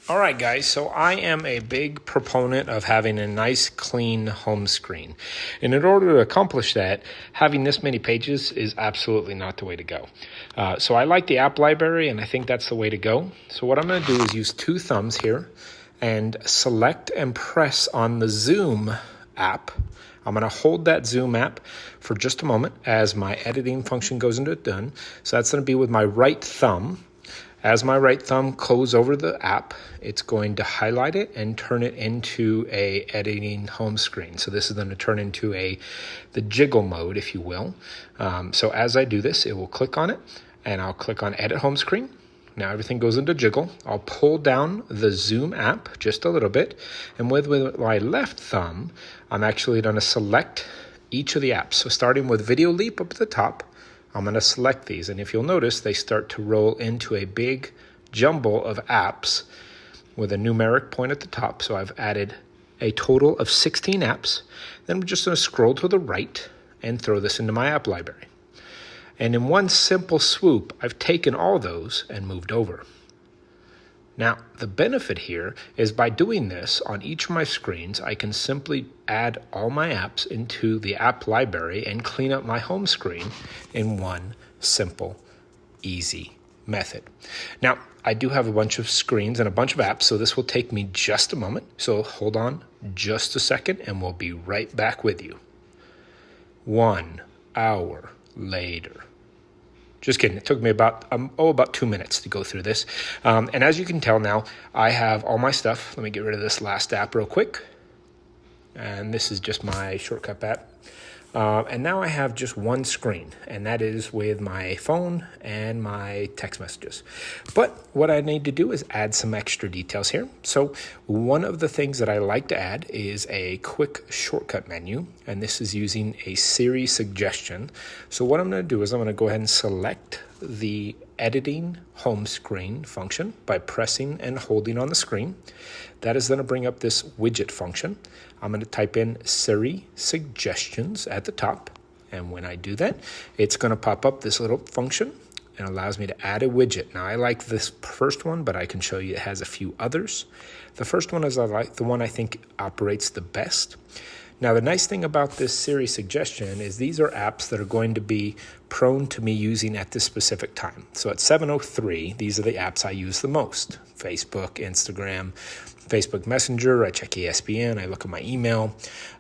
All right, guys, so I am a big proponent of having a nice, clean home screen. And in order to accomplish that, having this many pages is absolutely not the way to go. So I like the app library, and I think that's the way to go. So what I'm going to do is use two thumbs here and select and press on the Zoom app. I'm going to hold that Zoom app for just a moment as my editing function goes into done. So that's going to be with my right thumb. As my right thumb goes over the app, it's going to highlight it and turn it into a editing home screen. So this is going to turn into the jiggle mode, if you will. So as I do this, it will click on it, and I'll click on Edit Home Screen. Now everything goes into jiggle. I'll pull down the Zoom app just a little bit, and with my left thumb, I'm actually going to select each of the apps. So starting with Video Leap up at the top, I'm going to select these, and if you'll notice, they start to roll into a big jumble of apps with a numeric point at the top. So I've added a total of 16 apps. Then I'm just going to scroll to the right and throw this into my app library. And in one simple swoop, I've taken all those and moved over. Now, the benefit here is by doing this on each of my screens, I can simply add all my apps into the app library and clean up my home screen in one simple, easy method. Now, I do have a bunch of screens and a bunch of apps, so this will take me just a moment. So hold on just a second and we'll be right back with you. 1 hour later. Just kidding. It took me about 2 minutes to go through this. And as you can tell now, I have all my stuff. Let me get rid of this last app real quick. And this is just my shortcut app. And now I have just one screen, and that is with my phone and my text messages. But what I need to do is add some extra details here. So one of the things that I like to add is a quick shortcut menu, and this is using a Siri suggestion. So what I'm going to do is I'm going to go ahead and select the editing home screen function by pressing and holding on the screen. That is going to bring up this widget function. I'm going to type in Siri suggestions at the top. And when I do that, it's going to pop up this little function and allows me to add a widget. Now I like this first one, but I can show you it has a few others. The first one is the one I think operates the best. Now, the nice thing about this Siri suggestion is these are apps that are going to be prone to me using at this specific time. So at 7:03, these are the apps I use the most. Facebook, Instagram, Facebook Messenger, I check ESPN, I look at my email,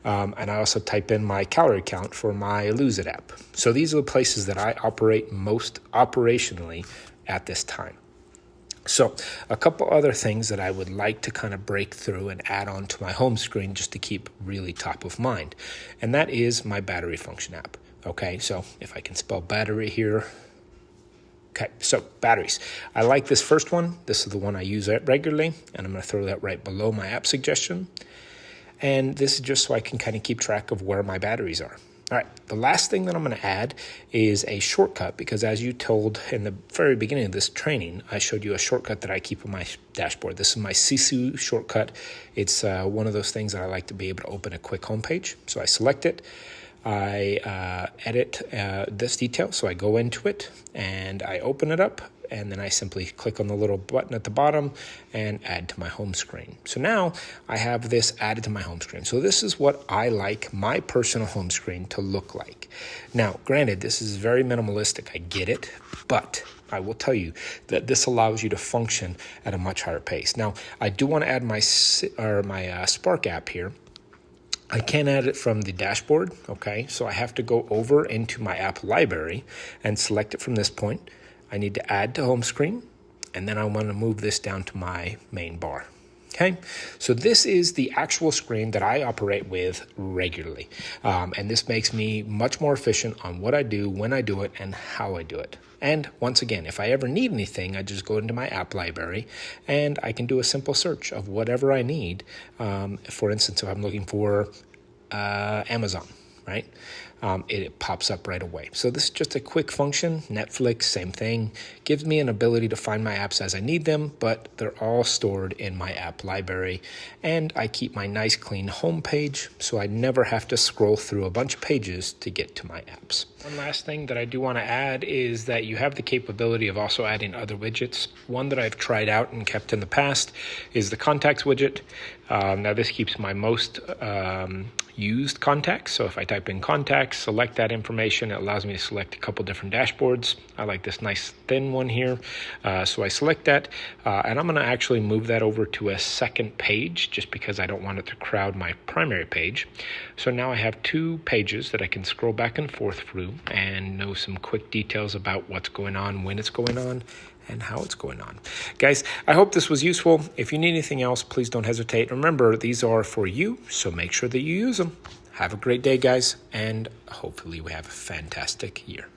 and I also type in my calorie count for my Lose It app. So these are the places that I operate most operationally at this time. So a couple other things that I would like to kind of break through and add on to my home screen just to keep really top of mind. And that is my battery function app. Okay, so if I can spell battery here. Okay, so batteries. I like this first one. This is the one I use regularly, and I'm going to throw that right below my app suggestion. And this is just so I can kind of keep track of where my batteries are. All right, the last thing that I'm going to add is a shortcut, because as you told in the very beginning of this training, I showed you a shortcut that I keep on my dashboard. This is my Sisu shortcut. It's one of those things that I like to be able to open a quick home page. So I select it, I edit this detail, so I go into it and I open it up, and then I simply click on the little button at the bottom and add to my home screen. So now I have this added to my home screen. So this is what I like my personal home screen to look like. Now, granted, this is very minimalistic. I get it, but I will tell you that this allows you to function at a much higher pace. Now, I do want to add my Spark app here. I can't add it from the dashboard, okay? So I have to go over into my app library and select it from this point. I need to add to home screen, and then I want to move this down to my main bar. Okay, so this is the actual screen that I operate with regularly. And this makes me much more efficient on what I do, when I do it, and how I do it. And once again, if I ever need anything, I just go into my app library and I can do a simple search of whatever I need. For instance, if I'm looking for Amazon, right? it pops up right away. So this is just a quick function. Netflix, same thing. Gives me an ability to find my apps as I need them, but they're all stored in my app library. And I keep my nice clean home page, so I never have to scroll through a bunch of pages to get to my apps. One last thing that I do want to add is that you have the capability of also adding other widgets. One that I've tried out and kept in the past is the contacts widget. Now this keeps my most used contacts. So if I type in contacts, select that information, it allows me to select a couple different dashboards. I like this nice thin one here. So I select that, and I'm going to actually move that over to a second page just because I don't want it to crowd my primary page. So now I have two pages that I can scroll back and forth through and know some quick details about what's going on, when it's going on, and how it's going on. Guys, I hope this was useful. If you need anything else, please don't hesitate. Remember, these are for you, so make sure that you use them. Have a great day, guys, and hopefully we have a fantastic year.